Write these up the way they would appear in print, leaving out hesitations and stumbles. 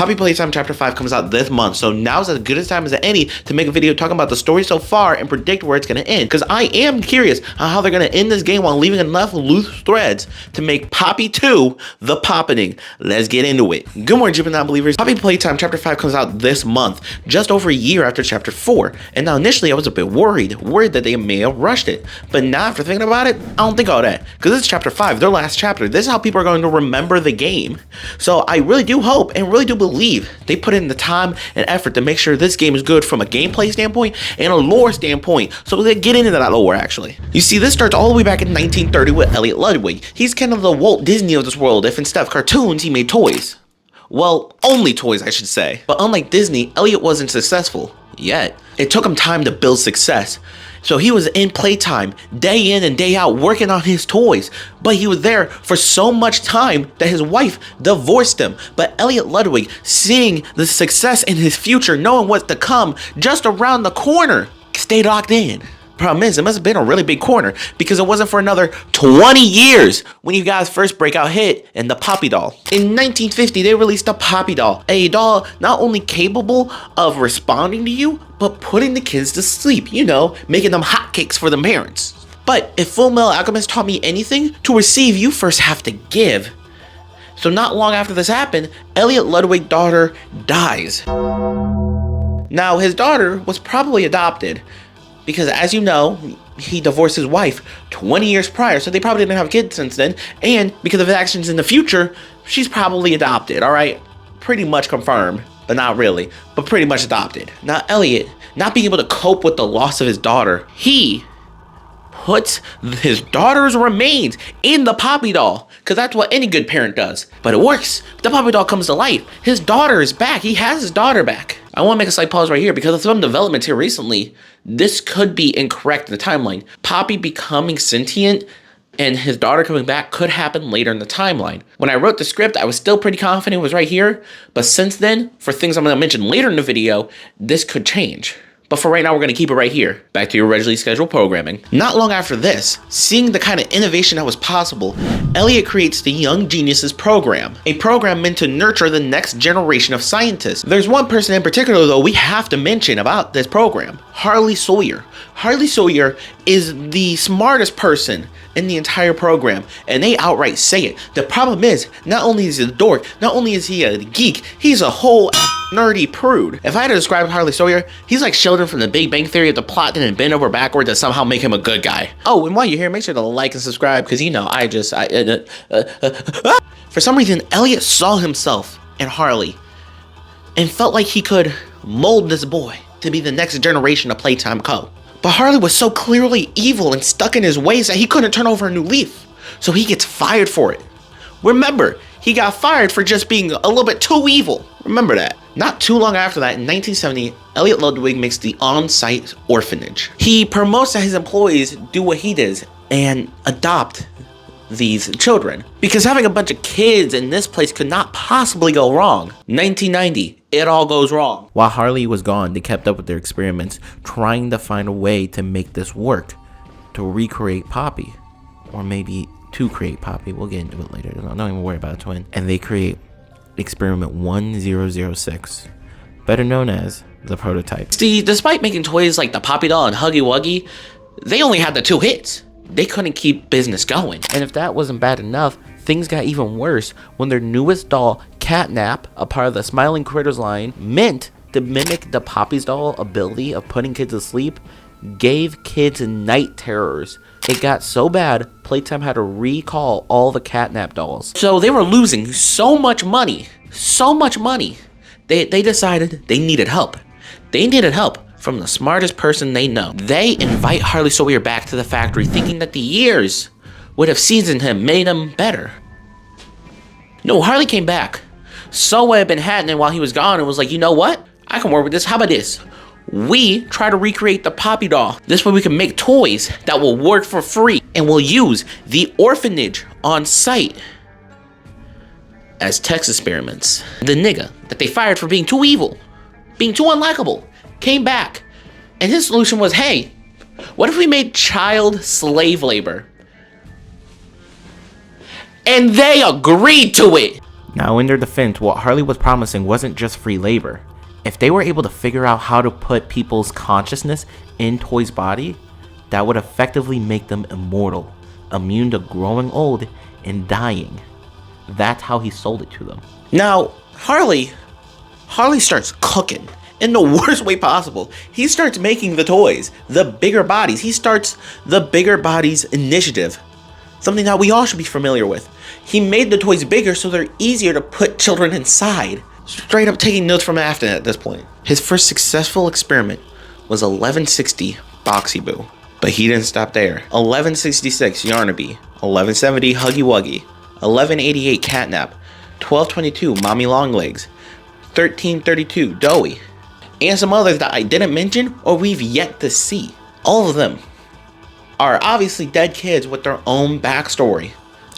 Poppy Playtime Chapter 5 comes out this month, so now's as good a time as any to make a video talking about the story so far and predict where it's going to end, because I am curious on how they're going to end this game while leaving enough loose threads to make Poppy 2 the poppening. Let's get into it. Good morning, Jupiter non-believers. Poppy Playtime Chapter 5 comes out this month, just over a year after Chapter 4, and now initially I was a bit worried that they may have rushed it, but now after thinking about it, I don't think all that, because this is Chapter 5, their last chapter. This is how people are going to remember the game. So I really do hope and really do believe they put in the time and effort to make sure this game is good from a gameplay standpoint and a lore standpoint, so they get into that lore actually. You see, this starts all the way back in 1930 with Elliot Ludwig. He's kind of the Walt Disney of this world. If instead of cartoons, he made toys. Well, only toys, I should say. But unlike Disney, Elliot wasn't successful yet. It took him time to build success. So he was in Playtime, day in and day out, working on his toys. But he was there for so much time that his wife divorced him. But Elliot Ludwig, seeing the success in his future, knowing what's to come just around the corner, stayed locked in. Problem is, it must have been a really big corner, because it wasn't for another 20 years when you guys' first breakout hit in the Poppy doll. In 1950, they released the Poppy doll, a doll not only capable of responding to you, but putting the kids to sleep, you know, making them hotcakes for the parents. But if Full Metal Alchemist taught me anything, to receive, you first have to give. So not long after this happened, Elliot Ludwig's daughter dies. Now, his daughter was probably adopted, because as you know, he divorced his wife 20 years prior, so they probably didn't have kids since then, and because of his actions in the future, she's probably adopted, alright? Pretty much confirmed, but not really, but pretty much adopted. Now Elliot, not being able to cope with the loss of his daughter, he puts his daughter's remains in the Poppy doll, because that's what any good parent does. But it works. The Poppy doll comes to life. His daughter is back. He has his daughter back. I want to make a slight pause right here, because of some developments here recently, this could be incorrect in the timeline. Poppy becoming sentient and his daughter coming back could happen later in the timeline. When I wrote the script, I was still pretty confident it was right here, but since then, for things I'm going to mention later in the video, this could change. But for right now, we're going to keep it right here. Back to your originally scheduled programming. Not long after this, seeing the kind of innovation that was possible, Elliot creates the Young Geniuses program, a program meant to nurture the next generation of scientists. There's one person in particular, though, we have to mention about this program, Harley Sawyer. Harley Sawyer is the smartest person in the entire program, and they outright say it. The problem is, not only is he a dork, not only is he a geek, he's a whole nerdy prude. If I had to describe Harley Sawyer, he's like Sheldon from the Big Bang Theory if the plot didn't bend over backward to somehow make him a good guy. Oh, and while you're here, make sure to like and subscribe, because you know, for some reason, Elliot saw himself in Harley and felt like he could mold this boy to be the next generation of Playtime Co. But Harley was so clearly evil and stuck in his ways that he couldn't turn over a new leaf. So he gets fired for it. Remember, he got fired for just being a little bit too evil. Remember that. Not too long after that, in 1970, Elliot Ludwig makes the on-site orphanage. He promotes that his employees do what he does and adopt these children, because having a bunch of kids in this place could not possibly go wrong. 1990, it all goes wrong. While Harley was gone, they kept up with their experiments, trying to find a way to make this work, to recreate Poppy, or maybe to create Poppy. We'll get into it later. Don't even worry about a twin. And they create experiment 1006, better known as the prototype. See, despite making toys like the Poppy doll and Huggy Wuggy, they only had the 2 hits. They couldn't keep business going. And if that wasn't bad enough, things got even worse when their newest doll, Catnap, a part of the Smiling Critters line, meant to mimic the Poppy's doll ability of putting kids to sleep, gave kids night terrors. It got so bad, Playtime had to recall all the Catnap dolls. So they were losing so much money, they decided they needed help. They needed help from the smartest person they know. They invite Harley Sawyer back to the factory, thinking that the years would have seasoned him, made him better. No, Harley came back. Saw what had been happening while he was gone and was like, you know what? I can work with this. How about this? We try to recreate the Poppy doll. This way we can make toys that will work for free, and we'll use the orphanage on site as test experiments. The nigga that they fired for being too evil, being too unlikable, came back, and his solution was, hey, what if we made child slave labor? And they agreed to it. Now, in their defense, what Harley was promising wasn't just free labor. If they were able to figure out how to put people's consciousness in toys' body, that would effectively make them immortal, immune to growing old and dying. That's how he sold it to them. Now, Harley starts cooking in the worst way possible. He starts making the toys, the bigger bodies. He starts the bigger bodies initiative, something that we all should be familiar with. He made the toys bigger so they're easier to put children inside. Straight up taking notes from Afton at this point. His first successful experiment was 1160 Boxy Boo. But he didn't stop there. 1166 Yarnaby, 1170 Huggy Wuggy, 1188 Catnap, 1222 Mommy Longlegs, 1332 Doughy, and some others that I didn't mention or we've yet to see. All of them are obviously dead kids with their own backstory.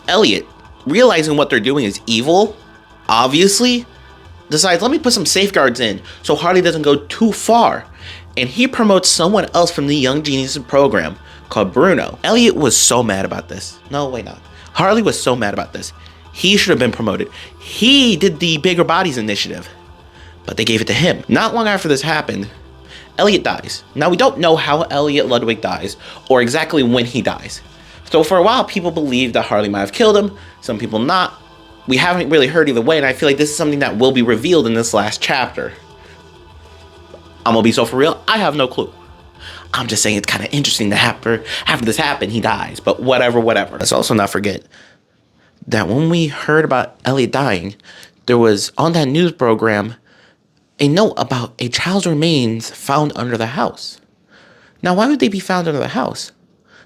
Elliot, realizing what they're doing is evil, obviously, decides, let me put some safeguards in so Harley doesn't go too far. And he promotes someone else from the Young Geniuses program called Bruno. Elliot was so mad about this. No, wait, not. Harley was so mad about this. He should have been promoted. He did the Bigger Bodies initiative, but they gave it to him. Not long after this happened, Elliot dies. Now, we don't know how Elliot Ludwig dies or exactly when he dies. So for a while, people believe that Harley might have killed him. Some people not. We haven't really heard either way, and I feel like this is something that will be revealed in this last chapter. I'm gonna be so for real, I have no clue. I'm just saying it's kind of interesting that after this happened, he dies. But whatever. Let's also not forget that when we heard about Elliot dying, there was on that news program a note about a child's remains found under the house. Now, why would they be found under the house?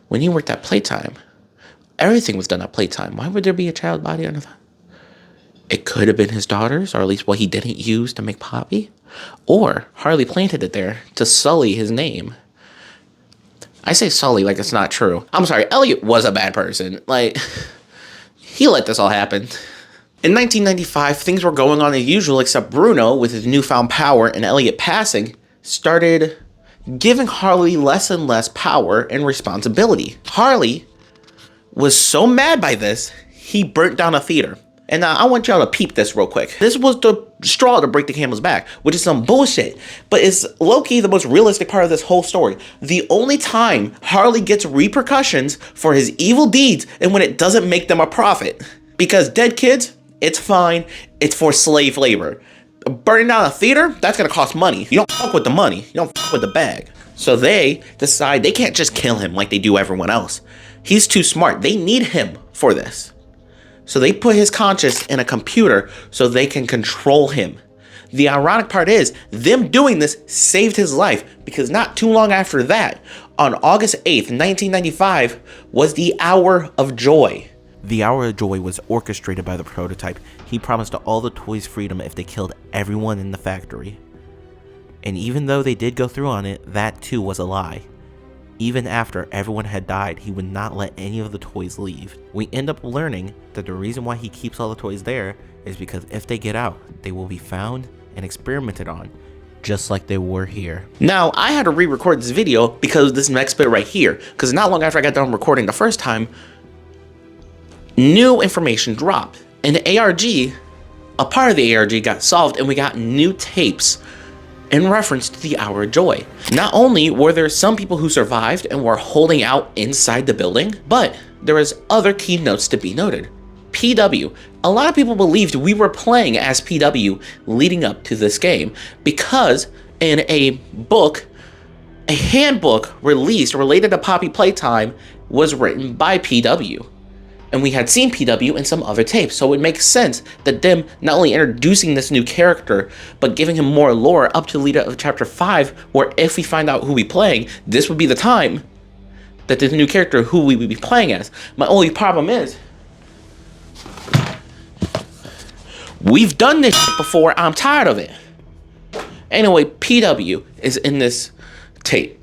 When he worked at Playtime, everything was done at Playtime. Why would there be a child body under the house? It could have been his daughter's, or at least what he didn't use to make Poppy. Or Harley planted it there to sully his name. I say sully like it's not true. I'm sorry, Elliot was a bad person. Like, he let this all happen. In 1995, things were going on as usual, except Bruno, with his newfound power and Elliot passing, started giving Harley less and less power and responsibility. Harley was so mad by this, he burnt down a theater. And I want y'all to peep this real quick. This was the straw to break the camel's back, which is some bullshit, but it's low-key the most realistic part of this whole story. The only time Harley gets repercussions for his evil deeds and when it doesn't make them a profit. Because dead kids, it's fine. It's for slave labor. Burning down a theater, that's gonna cost money. You don't fuck with the money. You don't fuck with the bag. So they decide they can't just kill him like they do everyone else. He's too smart. They need him for this. So they put his conscience in a computer so they can control him. The ironic part is, them doing this saved his life, because not too long after that, on August 8th, 1995, was the Hour of Joy. The Hour of Joy was orchestrated by the prototype. He promised all the toys freedom if they killed everyone in the factory. And even though they did go through on it, that too was a lie. Even after everyone had died, he would not let any of the toys leave. We end up learning that the reason why he keeps all the toys there is because if they get out, they will be found and experimented on, just like they were here. Now, I had to re-record this video because of this next bit right here, because not long after I got done recording the first time, new information dropped. And the ARG, a part of the ARG got solved, and we got new tapes in reference to the Hour of Joy. Not only were there some people who survived and were holding out inside the building, but there was other key notes to be noted. PW. A lot of people believed we were playing as PW leading up to this game because in a book, a handbook released related to Poppy Playtime was written by PW. And we had seen PW in some other tapes, so it makes sense that them not only introducing this new character, but giving him more lore up to the lead up of chapter 5, where if we find out who we playing, this would be the time that this new character who we would be playing as. My only problem is, we've done this shit before, I'm tired of it. Anyway, PW is in this tape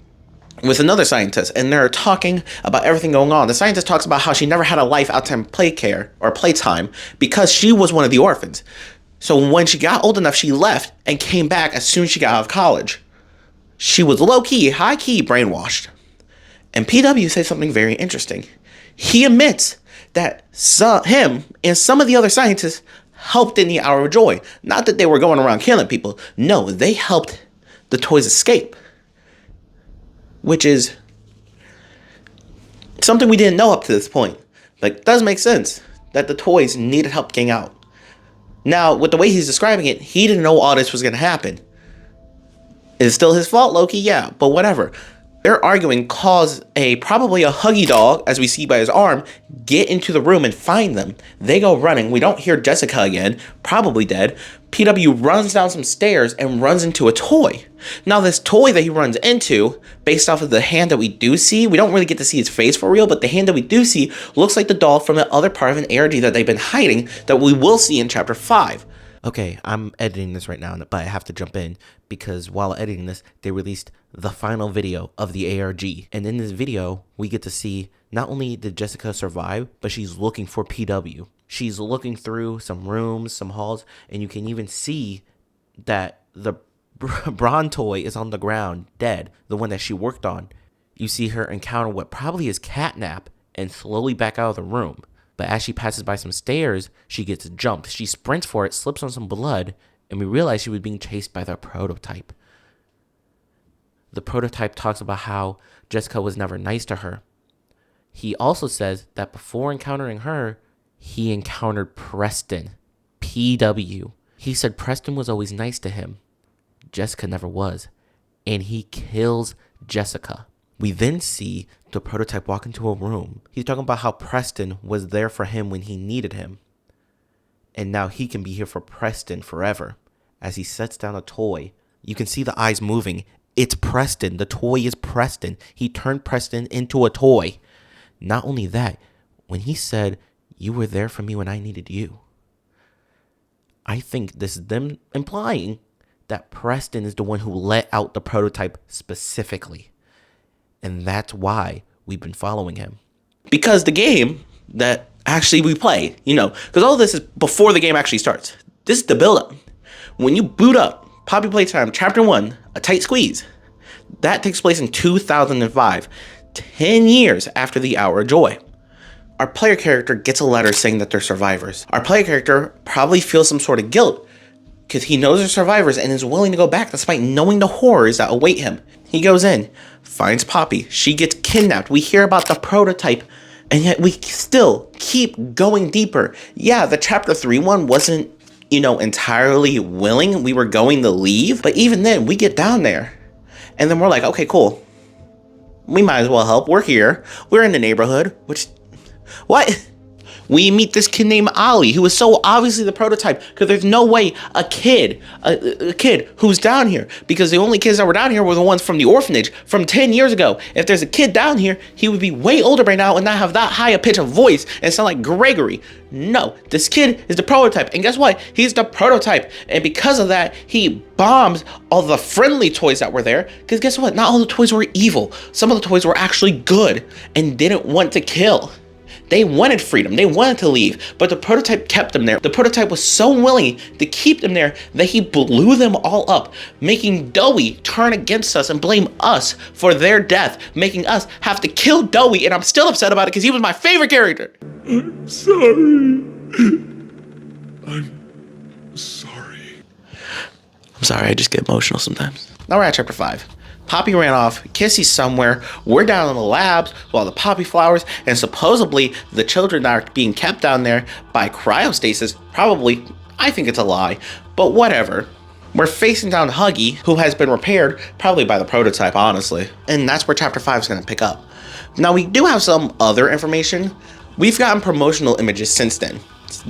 with another scientist, and they're talking about everything going on. The scientist talks about how she never had a life outside playtime because she was one of the orphans. So when she got old enough, she left and came back as soon as she got out of college. She was low-key, high-key brainwashed. And PW says something very interesting. He admits that him and some of the other scientists helped in the Hour of Joy. Not that they were going around killing people. No, they helped the toys escape. Which is something we didn't know up to this point. Like, it does make sense that the toys needed help getting out. Now, with the way he's describing it, he didn't know all this was going to happen. Is it still his fault, Loki? Yeah, but whatever. They're arguing cause probably a huggy dog, as we see by his arm, get into the room and find them. They go running. We don't hear Jessica again, probably dead. PW runs down some stairs and runs into a toy. Now, this toy that he runs into, based off of the hand that we do see, we don't really get to see his face for real, but the hand that we do see looks like the doll from the other part of an ARG that they've been hiding that we will see in Chapter 5. Okay, I'm editing this right now, but I have to jump in because while editing this, they released the final video of the ARG. And in this video, we get to see not only did Jessica survive, but she's looking for PW. She's looking through some rooms, some halls, and you can even see that the Braun toy is on the ground, dead, the one that she worked on. You see her encounter what probably is catnap and slowly back out of the room. But as she passes by some stairs, she gets jumped. She sprints for it, slips on some blood, and we realize she was being chased by the prototype. The prototype talks about how Jessica was never nice to her. He also says that before encountering her, he encountered Preston, PW. He said Preston was always nice to him. Jessica never was. And he kills Jessica. We then see the prototype walk into a room. He's talking about how Preston was there for him when he needed him. And now he can be here for Preston forever. As he sets down a toy, you can see the eyes moving. It's Preston. The toy is Preston. He turned Preston into a toy. Not only that, when he said, "You were there for me when I needed you," I think this is them implying that Preston is the one who let out the prototype specifically. And that's why we've been following him. Because the game that actually we play, because all this is before the game actually starts. This is the build-up. When you boot up Poppy Playtime Chapter 1, A Tight Squeeze, that takes place in 2005, 10 years after the Hour of Joy. Our player character gets a letter saying that they're survivors. Our player character probably feels some sort of guilt because he knows they're survivors and is willing to go back despite knowing the horrors that await him. He goes in, finds Poppy. She gets kidnapped. We hear about the prototype, and yet we still keep going deeper. Yeah, the Chapter 3 one wasn't, entirely willing. We were going to leave, but even then, we get down there. And then we're like, okay, cool. We might as well help. We're here. We're in the neighborhood, what? We meet this kid named Ollie, who is so obviously the prototype, because there's no way a kid who's down here, because the only kids that were down here were the ones from the orphanage from 10 years ago. If there's a kid down here, he would be way older by now and not have that high a pitch of voice and sound like Gregory. No, this kid is the prototype, and guess what? He's the prototype, and because of that, he bombs all the friendly toys that were there, because guess what? Not all the toys were evil. Some of the toys were actually good and didn't want to kill. They wanted freedom. They wanted to leave, but the prototype kept them there. The prototype was so willing to keep them there that he blew them all up, making Dowie turn against us and blame us for their death, making us have to kill Dowie, and I'm still upset about it because he was my favorite character. I'm sorry. I'm sorry. I'm sorry, I just get emotional sometimes. Now we're at Chapter 5. Poppy ran off, Kissy's somewhere, we're down in the labs while the poppy flowers, and supposedly the children are being kept down there by cryostasis. Probably, I think it's a lie, but whatever. We're facing down Huggy, who has been repaired, probably by the prototype, honestly. And that's where Chapter 5 is going to pick up. Now, we do have some other information. We've gotten promotional images since then,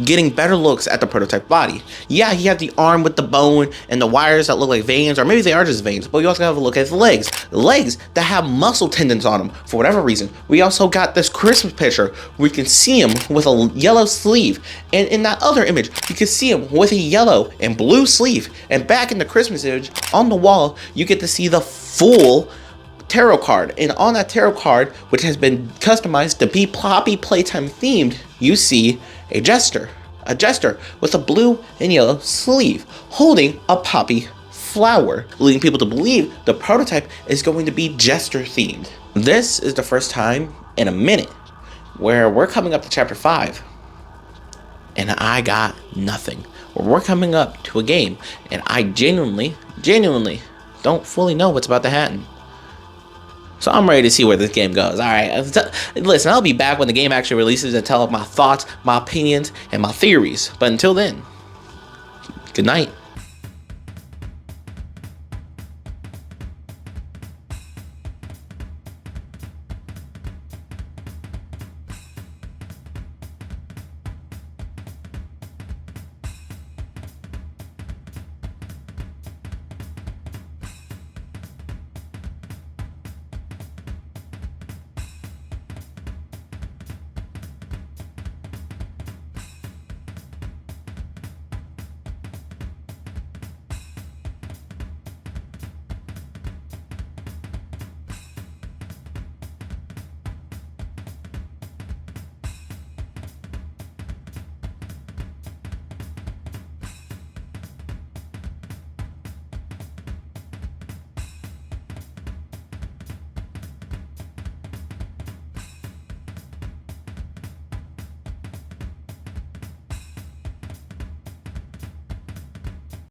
getting better looks at the prototype body. Yeah, he had the arm with the bone and the wires that look like veins, or maybe they are just veins, but you also have a look at his legs. Legs that have muscle tendons on them for whatever reason. We also got this Christmas picture where you can see him with a yellow sleeve, and in that other image, you can see him with a yellow and blue sleeve. And back in the Christmas image, on the wall, you get to see the full tarot card, and on that tarot card, which has been customized to be Poppy Playtime themed, you see a jester with a blue and yellow sleeve holding a poppy flower, leading people to believe the prototype is going to be jester themed. This is the first time in a minute where we're coming up to Chapter 5 and I got nothing. We're coming up to a game, and I genuinely don't fully know what's about to happen. So I'm ready to see where this game goes. All right, listen, I'll be back when the game actually releases and tell my thoughts, my opinions, and my theories. But until then, good night.